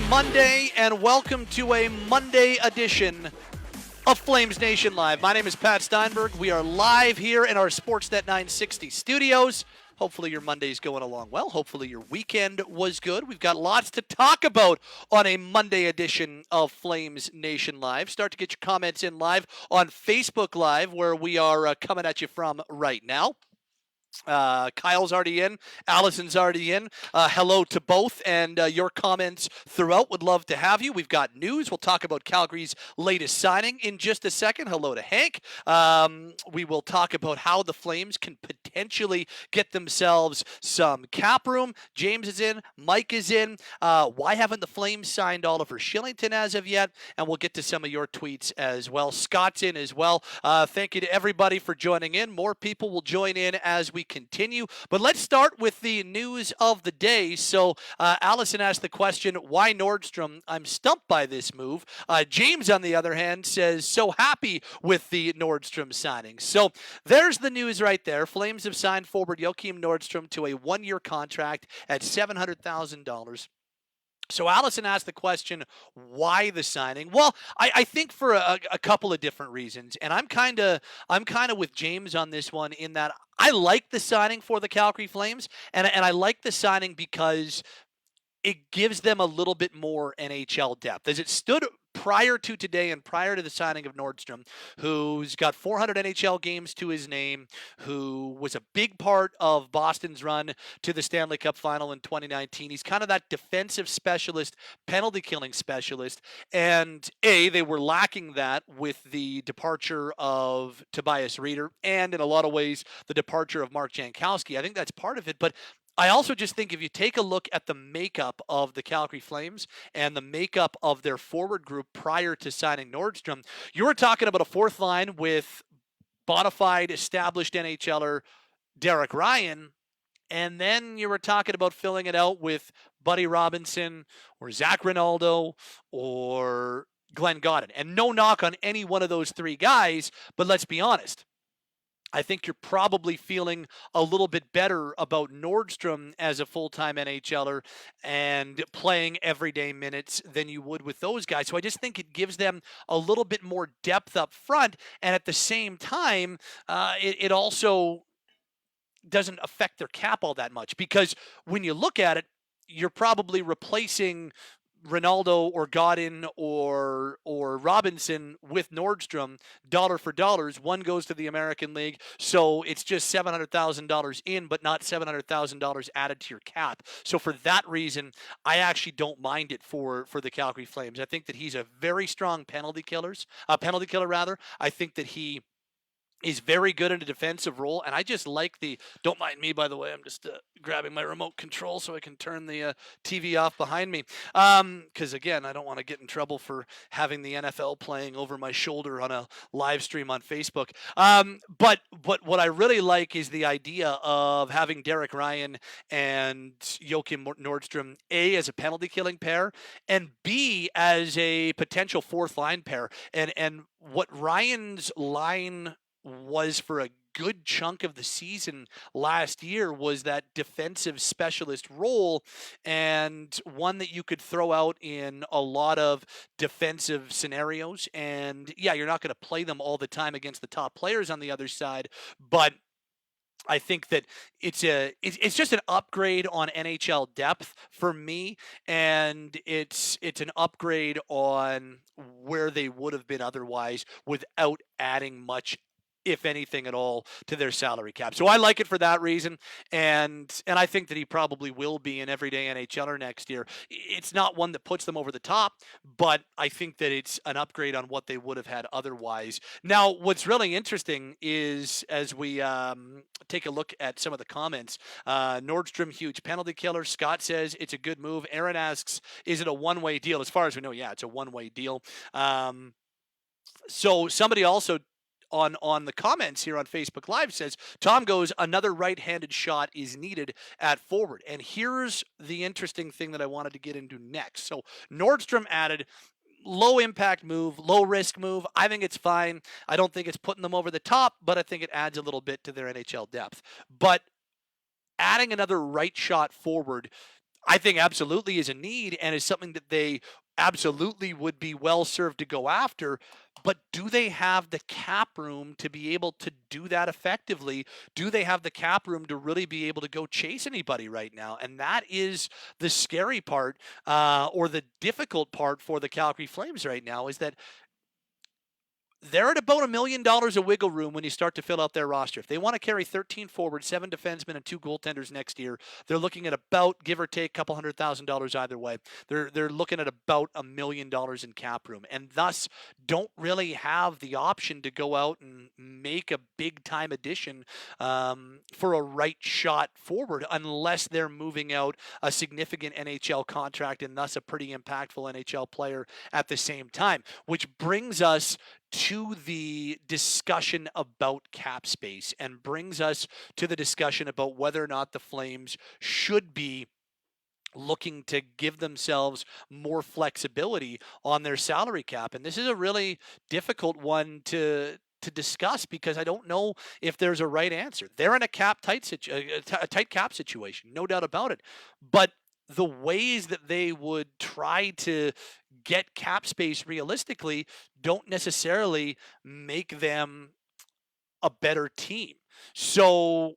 Monday, and welcome to a Monday edition of Flamesnation Live. My name is Pat Steinberg. We are live here in our Sportsnet 960 studios. Hopefully your Monday's going along well. Hopefully your weekend was good. We've got lots to talk about on a Monday edition of Flames Nation Live. Start to get your comments in live on Facebook Live, where we are coming at you from right now. Kyle's already in. Allison's already in. Hello to both, and your comments throughout. Would love to have you. We've got news. We'll talk about Calgary's latest signing in just a second. Hello to Hank. We will talk about how the Flames can potentially get themselves some cap room. James is in. Mike is in. Why haven't the Flames signed Oliver Shellington as of yet? And we'll get to some of your tweets as well. Scott's in as well. Thank you to everybody for joining in. More people will join in as we continue. But let's start with the news of the day. So Allison asked the question, why Nordstrom? I'm stumped by this move. James, on the other hand, says, so happy with the Nordstrom signing. So there's the news right there. Flames have signed forward Joakim Nordstrom to a one-year contract at $700,000. So Allison asked the question, why the signing? Well, I think for a couple of different reasons, and I'm kind of with James on this one in that I like the signing for the Calgary Flames, and I like the signing because it gives them a little bit more NHL depth. As it stood prior to today and prior to the signing of Nordstrom, who's got 400 NHL games to his name, who was a big part of Boston's run to the Stanley Cup final in 2019. He's kind of that defensive specialist, penalty killing specialist. And they were lacking that with the departure of Tobias Rieder and in a lot of ways the departure of Mark Jankowski. I think that's part of it. But I also just think if you take a look at the makeup of the Calgary Flames and the makeup of their forward group prior to signing Nordstrom, you were talking about a fourth line with bona fide established NHLer Derek Ryan, and then you were talking about filling it out with Buddy Robinson or Zach Rinaldo or Glenn Godden. And no knock on any one of those three guys, but let's be honest. I think you're probably feeling a little bit better about Nordstrom as a full-time NHLer and playing everyday minutes than you would with those guys. So I just think it gives them a little bit more depth up front. And at the same time, it also doesn't affect their cap all that much, because when you look at it, you're probably replacing Ronaldo or Godin or Robinson with Nordstrom dollar for dollars. One goes to the American League, so it's just $700,000 in, but not $700,000 added to your cap. So for that reason, I actually don't mind it for the Calgary Flames. I think that he's a very strong penalty killer. I think that he He's very good in a defensive role, and I just like the. Don't mind me, by the way. I'm just grabbing my remote control so I can turn the TV off behind me. Because again, I don't want to get in trouble for having the NFL playing over my shoulder on a live stream on Facebook. But what I really like is the idea of having Derek Ryan and Joakim Nordstrom as a penalty killing pair, and B as a potential fourth line pair. And what Ryan's line was for a good chunk of the season last year was that defensive specialist role, and one that you could throw out in a lot of defensive scenarios. And yeah, you're not going to play them all the time against the top players on the other side, but I think that it's just an upgrade on NHL depth for me, and it's an upgrade on where they would have been otherwise without adding much, if anything at all, to their salary cap. So I like it for that reason, and I think that he probably will be an everyday NHLer next year. It's not one that puts them over the top, but I think that it's an upgrade on what they would have had otherwise. Now, what's really interesting is as we take a look at some of the comments, Nordstrom, huge penalty killer. Scott says it's a good move. Aaron asks, is it a one-way deal? As far as we know, yeah, it's a one-way deal. So somebody also on the comments here on Facebook Live says, Tom goes, another right-handed shot is needed at forward. And here's the interesting thing that I wanted to get into next. So Nordstrom added, low impact move, low risk move. I think it's fine. I don't think it's putting them over the top, but I think it adds a little bit to their NHL depth. But adding another right shot forward, I think absolutely is a need and is something that they absolutely would be well served to go after. But do they have the cap room to be able to do that effectively? Do they have the cap room to really be able to go chase anybody right now? And that is the scary part, or the difficult part for the Calgary Flames right now, is that they're at about $1 million of wiggle room when you start to fill out their roster. If they want to carry 13 forwards, 7 defensemen, and 2 goaltenders next year, they're looking at about, give or take, a couple $100,000 either way. They're looking at about $1 million in cap room, and thus don't really have the option to go out and make a big time addition for a right shot forward, unless they're moving out a significant NHL contract and thus a pretty impactful NHL player at the same time. Which brings us to the discussion about cap space, and brings us to the discussion about whether or not the Flames should be looking to give themselves more flexibility on their salary cap. And this is a really difficult one to discuss, because I don't know if there's a right answer. They're in a tight cap situation, no doubt about it. But the ways that they would try to get cap space realistically don't necessarily make them a better team. So,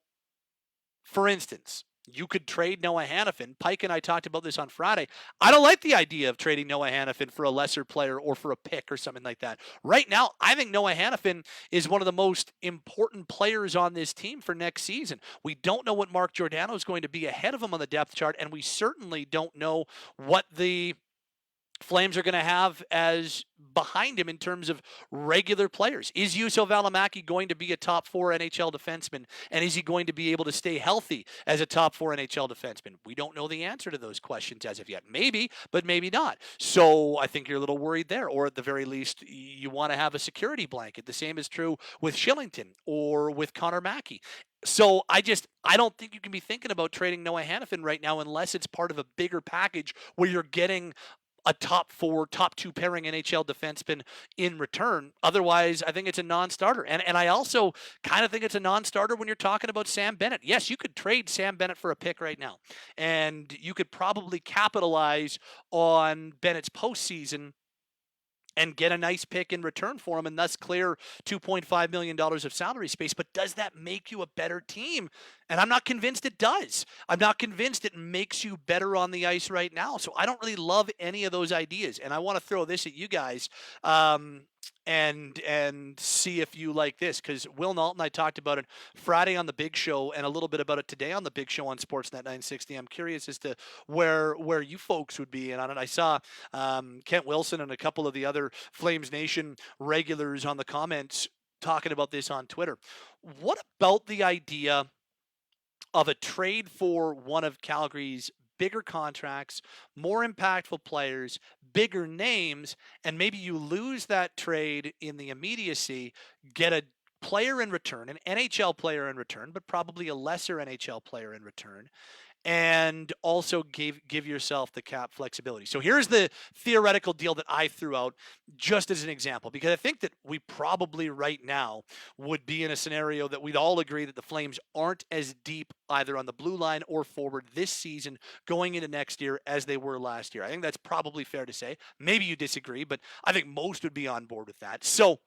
for instance, you could trade Noah Hanafin. Pike and I talked about this on Friday. I don't like the idea of trading Noah Hanafin for a lesser player or for a pick or something like that. Right now, I think Noah Hanafin is one of the most important players on this team for next season. We don't know what Mark Giordano is going to be ahead of him on the depth chart, and we certainly don't know what the Flames are going to have as behind him in terms of regular players. Is Juuso Välimäki going to be a top 4 NHL defenseman? And is he going to be able to stay healthy as a top 4 NHL defenseman? We don't know the answer to those questions as of yet. Maybe, but maybe not. So I think you're a little worried there. Or at the very least, you want to have a security blanket. The same is true with Shellington or with Connor Mackey. So I don't think you can be thinking about trading Noah Hanafin right now unless it's part of a bigger package where you're getting a top 4, top 2 pairing NHL defenseman in return. Otherwise, I think it's a non-starter. And I also kind of think it's a non-starter when you're talking about Sam Bennett. Yes, you could trade Sam Bennett for a pick right now, and you could probably capitalize on Bennett's postseason and get a nice pick in return for him, and thus clear $2.5 million of salary space. But does that make you a better team? And I'm not convinced it does. I'm not convinced it makes you better on the ice right now. So I don't really love any of those ideas. And I want to throw this at you guys and see if you like this, because Will Nault and I talked about it Friday on the Big Show and a little bit about it today on the Big Show on Sportsnet 960. I'm curious as to where you folks would be in on it. I saw Kent Wilson and a couple of the other Flames Nation regulars on the comments talking about this on Twitter. What about the idea of a trade for one of Calgary's bigger contracts, more impactful players, bigger names, and maybe you lose that trade in the immediacy, get a player in return, an NHL player in return, but probably a lesser NHL player in return, and also give yourself the cap flexibility. So here's the theoretical deal that I threw out just as an example, because I think that we probably right now would be in a scenario that we'd all agree that the Flames aren't as deep either on the blue line or forward this season going into next year as they were last year. I think that's probably fair to say. Maybe you disagree, but I think most would be on board with that. So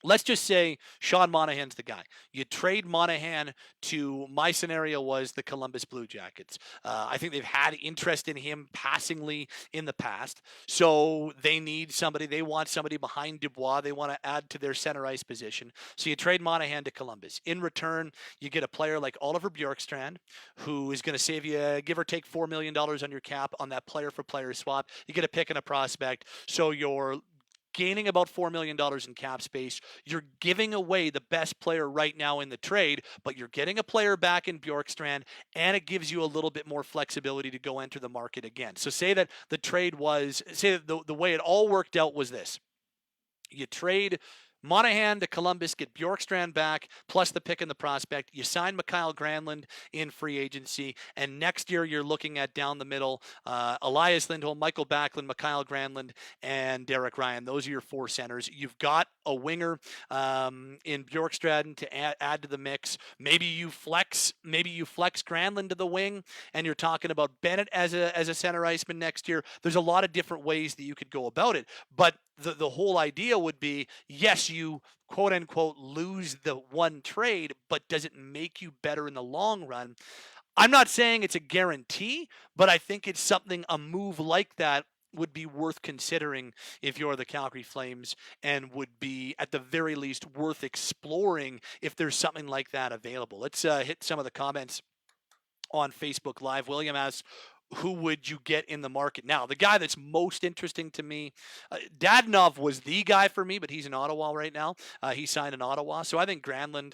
let's just say Sean Monahan's the guy. You trade Monahan to, my scenario was the Columbus Blue Jackets. I think they've had interest in him passingly in the past. So they need somebody. They want somebody behind Dubois. They want to add to their center ice position. So you trade Monahan to Columbus. In return, you get a player like Oliver Bjorkstrand, who is going to save you, give or take, $4 million on your cap on that player-for-player swap. You get a pick and a prospect. So you're gaining about $4 million in cap space. You're giving away the best player right now in the trade, but you're getting a player back in Bjorkstrand, and it gives you a little bit more flexibility to go enter the market again. So say that the trade was, say that the way it all worked out was this. You trade Monahan to Columbus, get Bjorkstrand back, plus the pick and the prospect. You sign Mikael Granlund in free agency, and next year you're looking at down the middle, Elias Lindholm, Michael Backlund, Mikael Granlund, and Derek Ryan. Those are your four centers. You've got a winger in Bjorkstrand to add to the mix. Maybe you flex Granlund to the wing, and you're talking about Bennett as a center iceman next year. There's a lot of different ways that you could go about it, but the whole idea would be, yes, you quote unquote lose the one trade, but does it make you better in the long run? I'm not saying it's a guarantee, but I think it's something, a move like that would be worth considering if you're the Calgary Flames, and would be at the very least worth exploring if there's something like that available. Let's hit some of the comments on Facebook Live. William asks, who would you get in the market now? The guy that's most interesting to me, Dadonov was the guy for me, but he's in Ottawa right now. He signed in Ottawa. So I think Granlund,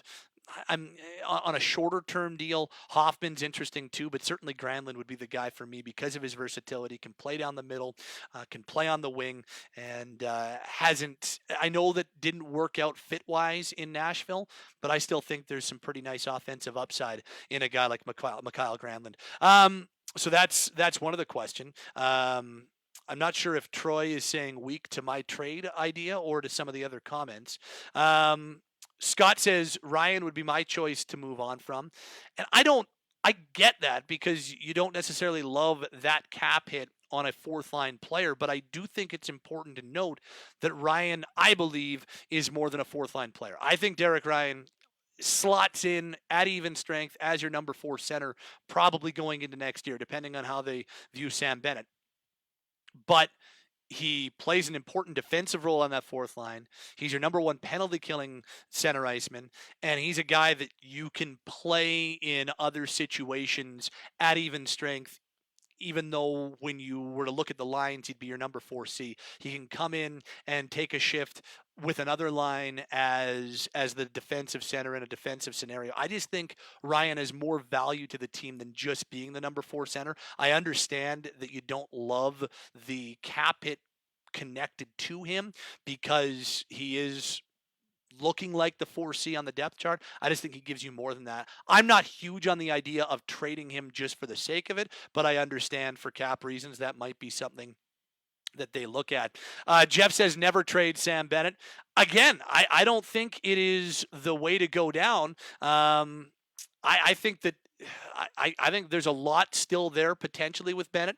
I'm on a shorter term deal. Hoffman's interesting too, but certainly Granlund would be the guy for me because of his versatility. Can play down the middle, can play on the wing, and I know that didn't work out fit wise in Nashville, but I still think there's some pretty nice offensive upside in a guy like Mikael Granlund. So that's one of the question. I'm not sure if Troy is saying weak to my trade idea or to some of the other comments. Scott says Ryan would be my choice to move on from. And I get that, because you don't necessarily love that cap hit on a fourth line player, but I do think it's important to note that Ryan, I believe, is more than a fourth line player. I think Derek Ryan slots in at even strength as your number 4 center, probably going into next year, depending on how they view Sam Bennett. But he plays an important defensive role on that fourth line. He's your number 1 penalty killing center iceman, and he's a guy that you can play in other situations at even strength, even though when you were to look at the lines, he'd be your number 4C. He can come in and take a shift with another line as the defensive center in a defensive scenario. I just think Ryan has more value to the team than just being the number 4 center. I understand that you don't love the cap hit connected to him because he is looking like the 4C on the depth chart. I just think he gives you more than that. I'm not huge on the idea of trading him just for the sake of it, but I understand for cap reasons that might be something that they look at. Jeff says never trade Sam Bennett. Again, I don't think it is the way to go down. I think that I think there's a lot still there potentially with Bennett.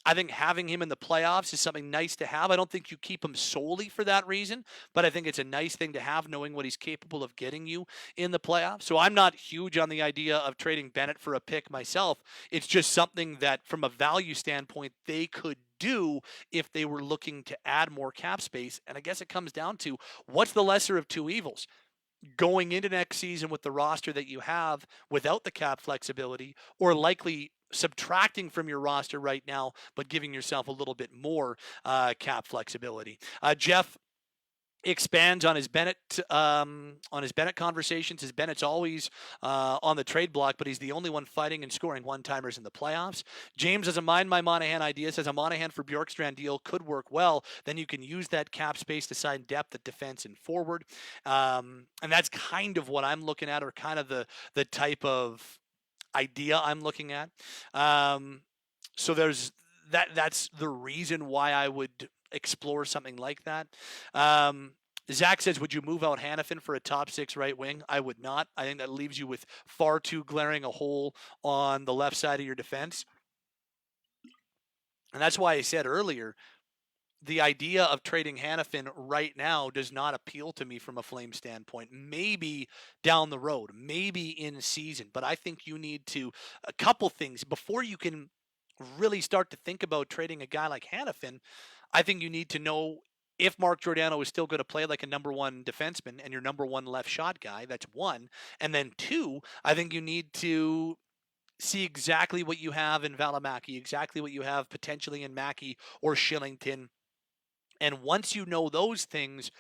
I think having him in the playoffs is something nice to have. I don't think you keep him solely for that reason, but I think it's a nice thing to have, knowing what he's capable of getting you in the playoffs. So I'm not huge on the idea of trading Bennett for a pick myself. It's just something that, from a value standpoint, they could do if they were looking to add more cap space. And I guess it comes down to, what's the lesser of two evils? Going into next season with the roster that you have without the cap flexibility, or likely subtracting from your roster right now, but giving yourself a little bit more cap flexibility. Jeff expands on his Bennett conversations. His Bennett's always on the trade block, but he's the only one fighting and scoring one-timers in the playoffs. James doesn't mind my Monahan idea. Says a Monahan for Bjorkstrand deal could work well. Then you can use that cap space to sign depth at defense and forward. And that's kind of what I'm looking at, or kind of the type of idea I'm looking at. So there's that's the reason why I would explore something like that. Zach says, would you move out Hanafin for a top 6 right wing? I would not. I think that leaves you with far too glaring a hole on the left side of your defense. And that's why I said earlier, the idea of trading Hanafin right now does not appeal to me from a Flame standpoint. Maybe down the road, maybe in season, but I think you need to, a couple things before you can really start to think about trading a guy like Hanafin. I think you need to know if Mark Giordano is still going to play like a number one defenseman and your number one left shot guy. That's one. And then two, I think you need to see exactly what you have in Valimaki, exactly what you have potentially in Mackey or Shillington. And once you know those things,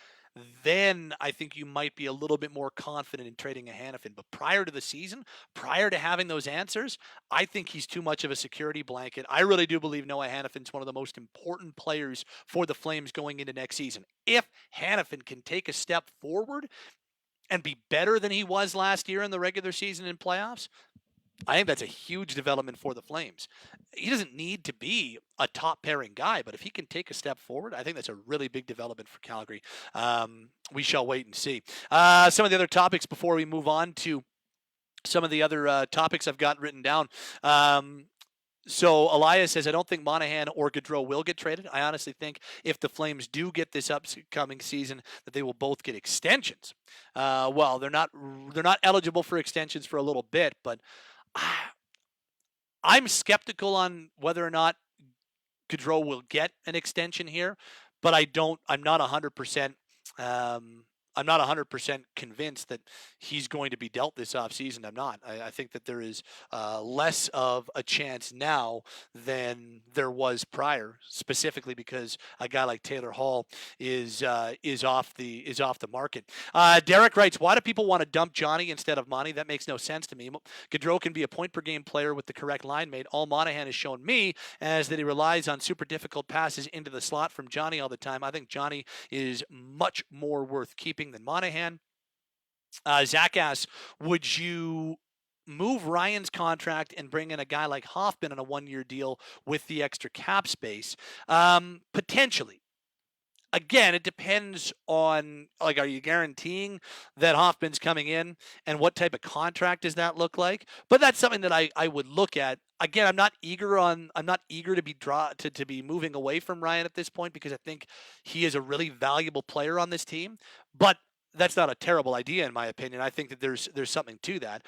then I think you might be a little bit more confident in trading a Hanafin. But prior to the season, prior to having those answers, I think he's too much of a security blanket. I really do believe Noah Hanafin's one of the most important players for the Flames going into next season. If Hanafin can take a step forward and be better than he was last year in the regular season and playoffs, I think that's a huge development for the Flames. He doesn't need to be a top pairing guy, but if he can take a step forward, I think that's a really big development for Calgary. We shall wait and see. Some of the other topics before we move on to some of the other topics I've got written down. So Elias says, I don't think Monahan or Gaudreau will get traded. I honestly think if the Flames do get this upcoming season, that they will both get extensions. Well, they're not eligible for extensions for a little bit, but I'm skeptical on whether or not Gaudreau will get an extension here, but I'm not 100%. I'm not 100% convinced that he's going to be dealt this offseason. I'm not. I think that there is less of a chance now than there was prior, specifically because a guy like Taylor Hall is off the market. Derek writes, why do people want to dump Johnny instead of Monty? That makes no sense to me. Gaudreau can be a point per game player with the correct line mate. All Monahan has shown me is that he relies on super difficult passes into the slot from Johnny all the time. I think Johnny is much more worth keeping than Monahan. Zach asks, would you move Ryan's contract and bring in a guy like Hoffman on a 1-year deal with the extra cap space? Potentially. Again, it depends on, like, are you guaranteeing that Hoffman's coming in, and what type of contract does that look like? But that's something that I would look at. Again, I'm not eager to be moving away from Ryan at this point, because I think he is a really valuable player on this team. But that's not a terrible idea, in my opinion. I think that there's something to that.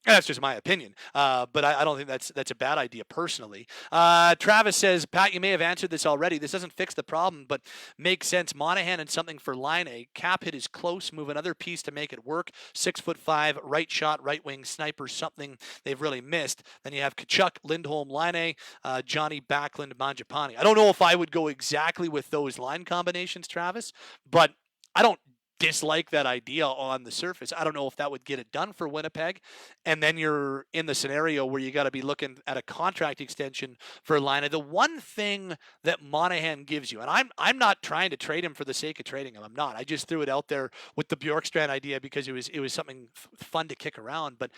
That's just my opinion. But I don't think that's a bad idea personally. Travis says, Pat, you may have answered this already. This doesn't fix the problem, but makes sense. Monahan and something for Line A. Cap hit is close. Move another piece to make it work. 6'5", right shot, right wing sniper, something they've really missed. Then you have Kachuk, Lindholm, Line A, Johnny, Backlund, Mangiapane. I don't know if I would go exactly with those line combinations, Travis, but I don't dislike that idea on the surface. I don't know if that would get it done for Winnipeg. And then you're in the scenario where you got to be looking at a contract extension for Laine. The one thing that Monahan gives you, and I'm not trying to trade him for the sake of trading him. I'm not. I just threw it out there with the Bjorkstrand idea because it was something fun to kick around. But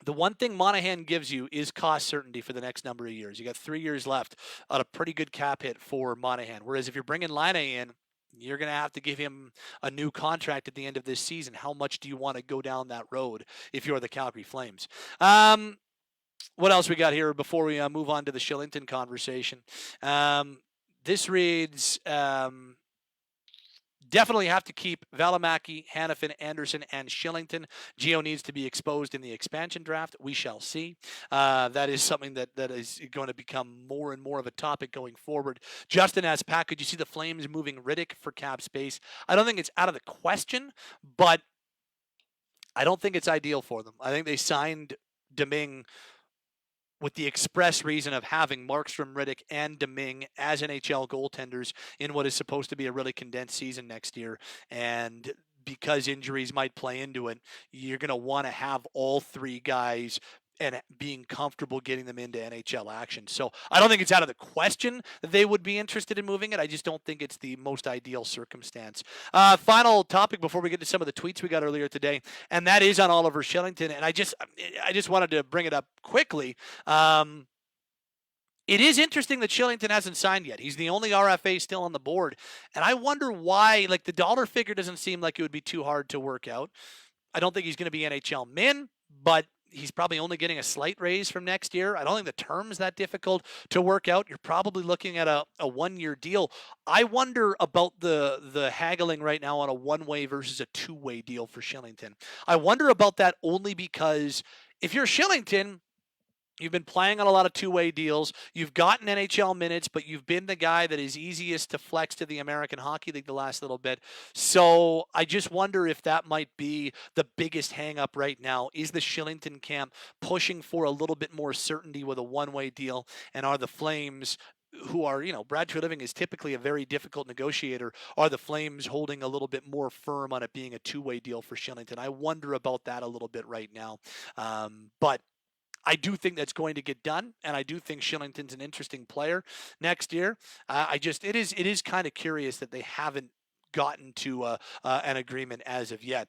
the one thing Monahan gives you is cost certainty for the next number of years. You got 3 years left on a pretty good cap hit for Monahan. Whereas if you're bringing Laine in, you're going to have to give him a new contract at the end of this season. How much do you want to go down that road if you're the Calgary Flames? What else we got here before we move on to the Shellington conversation? This reads, definitely have to keep Valimaki, Hanafin, Anderson, and Shellington. Gio needs to be exposed in the expansion draft. We shall see. That is something that is going to become more and more of a topic going forward. Justin asks, Pat, could you see the Flames moving Riddick for cap space? I don't think it's out of the question, but I don't think it's ideal for them. I think they signed Deming with the express reason of having Markstrom, Riddick, and Domingue as NHL goaltenders in what is supposed to be a really condensed season next year. And because injuries might play into it, you're going to want to have all three guys and being comfortable getting them into NHL action. So I don't think it's out of the question that they would be interested in moving it. I just don't think it's the most ideal circumstance. Final topic before we get to some of the tweets we got earlier today, and that is on Oliver Shellington. And I just wanted to bring it up quickly. It is interesting that Shellington hasn't signed yet. He's the only RFA still on the board. And I wonder why, like, the dollar figure doesn't seem like it would be too hard to work out. I don't think he's going to be NHL min, but he's probably only getting a slight raise from next year. I don't think the term's that difficult to work out. You're probably looking at a one-year deal. I wonder about the haggling right now on a one-way versus a two-way deal for Shellington. I wonder about that only because if you're Shellington, you've been playing on a lot of two-way deals. You've gotten NHL minutes, but you've been the guy that is easiest to flex to the American Hockey League the last little bit. So I just wonder if that might be the biggest hang-up right now. Is the Shellington camp pushing for a little bit more certainty with a one-way deal? And are the Flames, who are, Brad Treliving is typically a very difficult negotiator, are the Flames holding a little bit more firm on it being a two-way deal for Shellington? I wonder about that a little bit right now. But I do think that's going to get done, and I do think Shellington's an interesting player next year. It is kind of curious that they haven't gotten to an agreement as of yet.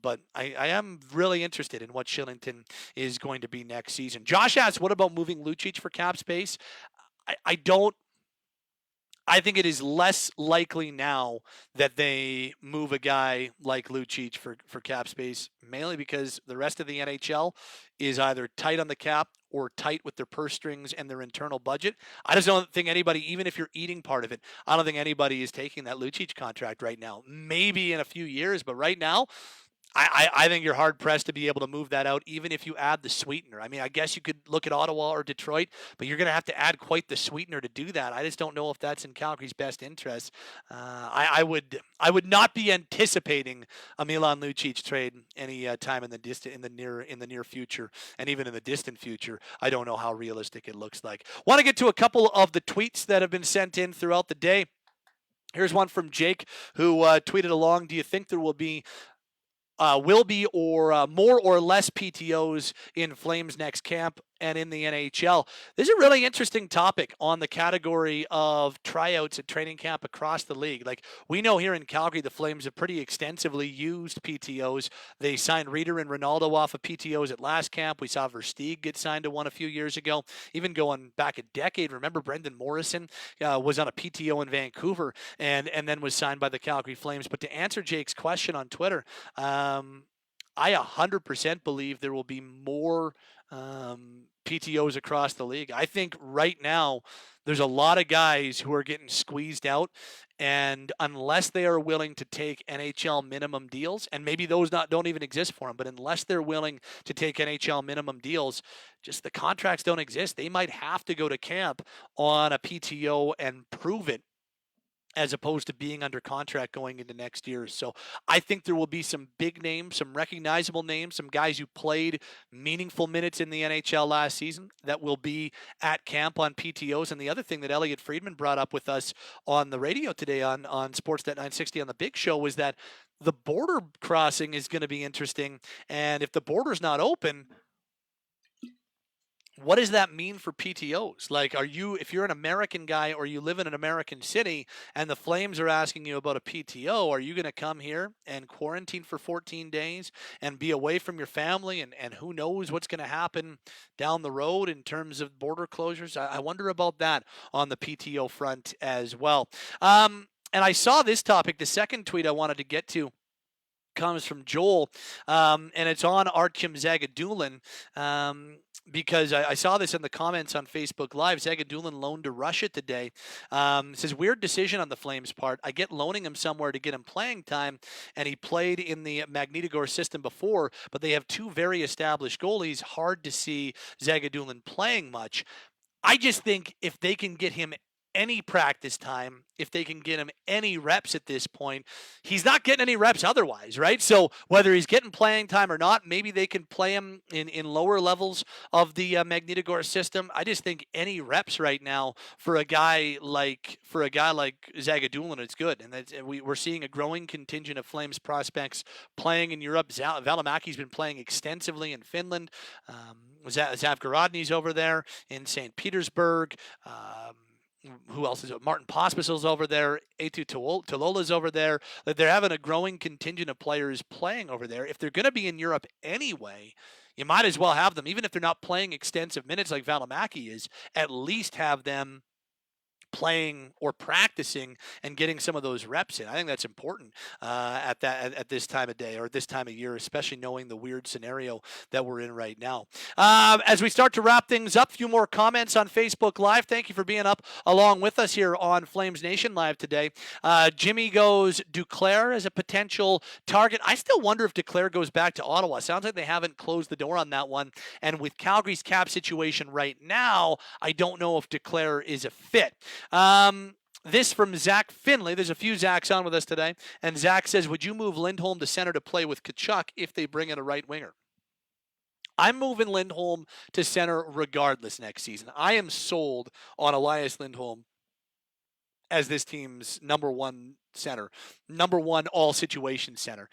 But I am really interested in what Shellington is going to be next season. Josh asks, what about moving Lucic for cap space? I don't. I think it is less likely now that they move a guy like Lucic for cap space, mainly because the rest of the NHL is either tight on the cap or tight with their purse strings and their internal budget. I just don't think anybody, even if you're eating part of it, I don't think anybody is taking that Lucic contract right now. Maybe in a few years, but right now, I think you're hard-pressed to be able to move that out, even if you add the sweetener. I mean, I guess you could look at Ottawa or Detroit, but you're going to have to add quite the sweetener to do that. I just don't know if that's in Calgary's best interest. I would not be anticipating a Milan Lucic trade any time in the near future, and even in the distant future. I don't know how realistic it looks like. Want to get to a couple of the tweets that have been sent in throughout the day. Here's one from Jake, who tweeted along, do you think there will be more or less PTOs in Flames next camp and in the NHL? This is a really interesting topic on the category of tryouts at training camp across the league. Like, we know here in Calgary, the Flames have pretty extensively used PTOs. They signed Reeder and Ronaldo off of PTOs at last camp. We saw Versteeg get signed to one a few years ago. Even going back a decade, remember Brendan Morrison was on a PTO in Vancouver and then was signed by the Calgary Flames. But to answer Jake's question on Twitter, I 100% believe there will be more PTOs across the league. I think right now there's a lot of guys who are getting squeezed out, and unless they are willing to take NHL minimum deals, and maybe those don't even exist for them, but unless they're willing to take NHL minimum deals, just the contracts don't exist. They might have to go to camp on a PTO and prove it, as opposed to being under contract going into next year. So I think there will be some big names, some recognizable names, some guys who played meaningful minutes in the NHL last season that will be at camp on PTOs. And the other thing that Elliot Friedman brought up with us on the radio today on Sportsnet 960 on the Big Show was that the border crossing is going to be interesting. And if the border's not open, what does that mean for PTOs? Like, if you're an American guy or you live in an American city and the Flames are asking you about a PTO, are you going to come here and quarantine for 14 days and be away from your family? And who knows what's going to happen down the road in terms of border closures? I wonder about that on the PTO front as well. And I saw this topic, the second tweet I wanted to get to comes from Joel, and it's on Artyom Zagadulin, because I saw this in the comments on Facebook Live. Zagadulin loaned to Russia today. It says, weird decision on the Flames' part. I get loaning him somewhere to get him playing time, and he played in the Magnitogorsk system before, but they have two very established goalies. Hard to see Zagadulin playing much. I just think if they can get him any practice time if they can get him any reps at this point. He's not getting any reps otherwise, right? So whether he's getting playing time or not, maybe they can play him in lower levels of the Magnitogorsk system. I just think any reps right now for a guy like Zagadulin is good, and we're seeing a growing contingent of Flames prospects playing in Europe. Välimäki's been playing extensively in Finland. Zavgorodny's over there in St. Petersburg. Who else is it? Martin Pospisil's over there. Eetu Talola's over there. They're having a growing contingent of players playing over there. If they're going to be in Europe anyway, you might as well have them, even if they're not playing extensive minutes like Välimäki is, at least have them playing or practicing and getting some of those reps in. I think that's important at this time of day or this time of year, especially knowing the weird scenario that we're in right now. As we start to wrap things up, a few more comments on Facebook Live. Thank you for being up along with us here on Flames Nation Live today. Jimmy goes Duclair as a potential target. I still wonder if Duclair goes back to Ottawa. Sounds like they haven't closed the door on that one. And with Calgary's cap situation right now, I don't know if Duclair is a fit. This from Zach Finley. There's a few Zachs on with us today. And Zach says, would you move Lindholm to center to play with Tkachuk if they bring in a right winger? I'm moving Lindholm to center regardless next season. I am sold on Elias Lindholm as this team's number one center, number one all-situation center.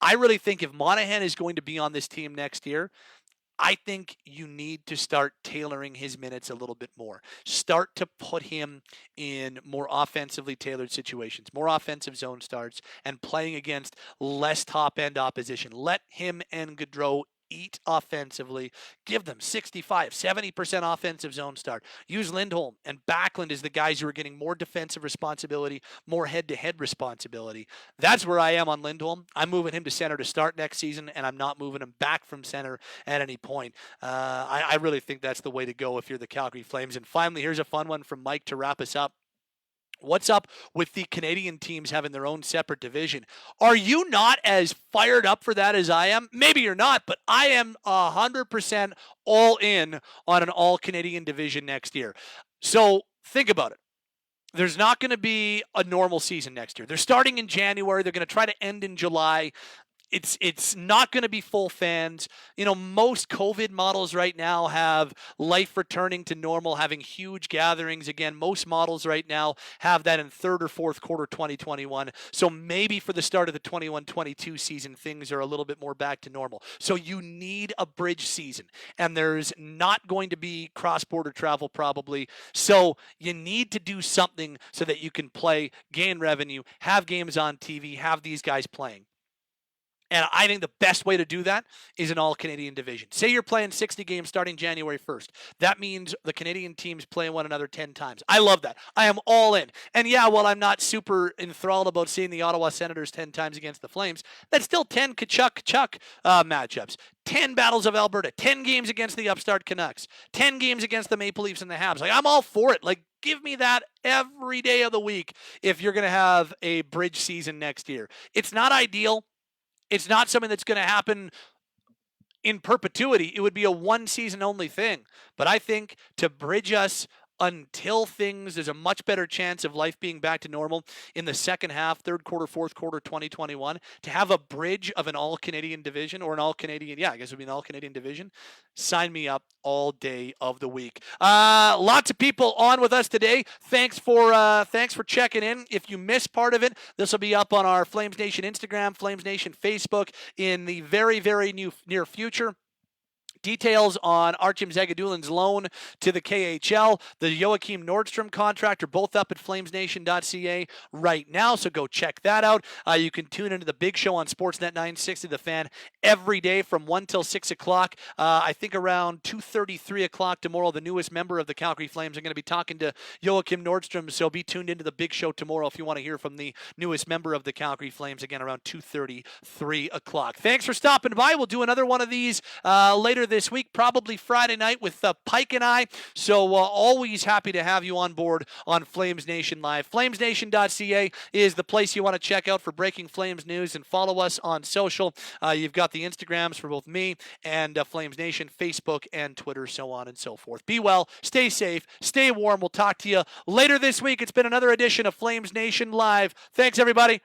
I really think if Monahan is going to be on this team next year, I think you need to start tailoring his minutes a little bit more. Start to put him in more offensively tailored situations, more offensive zone starts, and playing against less top-end opposition. Let him and Gaudreau eat offensively. Give them 65, 70% offensive zone start. Use Lindholm and Backlund as the guys who are getting more defensive responsibility, more head-to-head responsibility. That's where I am on Lindholm. I'm moving him to center to start next season, and I'm not moving him back from center at any point. I really think that's the way to go if you're the Calgary Flames. And finally, here's a fun one from Mike to wrap us up. What's up with the Canadian teams having their own separate division? Are you not as fired up for that as I am? Maybe you're not, but I am 100% all in on an all-Canadian division next year. So think about it. There's not going to be a normal season next year. They're starting in January. They're going to try to end in July. It's not going to be full fans. You know, most COVID models right now have life returning to normal, having huge gatherings. Again, most models right now have that in third or fourth quarter 2021. So maybe for the start of the 21-22 season, things are a little bit more back to normal. So you need a bridge season, and there's not going to be cross-border travel probably. So you need to do something so that you can play, gain revenue, have games on TV, have these guys playing. And I think the best way to do that is an all-Canadian division. Say you're playing 60 games starting January 1st. That means the Canadian teams play one another 10 times. I love that. I am all in. And yeah, while I'm not super enthralled about seeing the Ottawa Senators 10 times against the Flames, that's still 10 Tkachuk matchups. 10 battles of Alberta, 10 games against the upstart Canucks, 10 games against the Maple Leafs and the Habs. Like, I'm all for it. Like, give me that every day of the week if you're going to have a bridge season next year. It's not ideal. It's not something that's going to happen in perpetuity. It would be a one-season only thing. But I think to bridge us until there's a much better chance of life being back to normal in the second half, third quarter, fourth quarter, 2021, to have a bridge of an all-Canadian division or an all-Canadian, I guess it would be an all-Canadian division. Sign me up all day of the week. Lots of people on with us today. Thanks for checking in. If you missed part of it, this will be up on our Flames Nation Instagram, Flames Nation Facebook in the very, very near future. Details on Artem Zagadulin's loan to the KHL, the Joakim Nordstrom contract are both up at flamesnation.ca right now, so go check that out. You can tune into the big show on Sportsnet 960 The Fan every day from 1 till 6 o'clock. I think around 2:30, 3 o'clock tomorrow, the newest member of the Calgary Flames. I'm going to be talking to Joakim Nordstrom, so be tuned into the big show tomorrow if you want to hear from the newest member of the Calgary Flames, again around 2:30, 3 o'clock. Thanks for stopping by. We'll do another one of these later this week, probably Friday night with Pike and I. So always happy to have you on board on Flames Nation Live. Flamesnation.ca is the place you want to check out for breaking Flames news, and follow us on social. You've got the Instagrams for both me and Flames Nation, Facebook and Twitter, so on and so forth. Be well, stay safe, stay warm. We'll talk to you later this week. It's been another edition of Flames Nation Live. Thanks, everybody.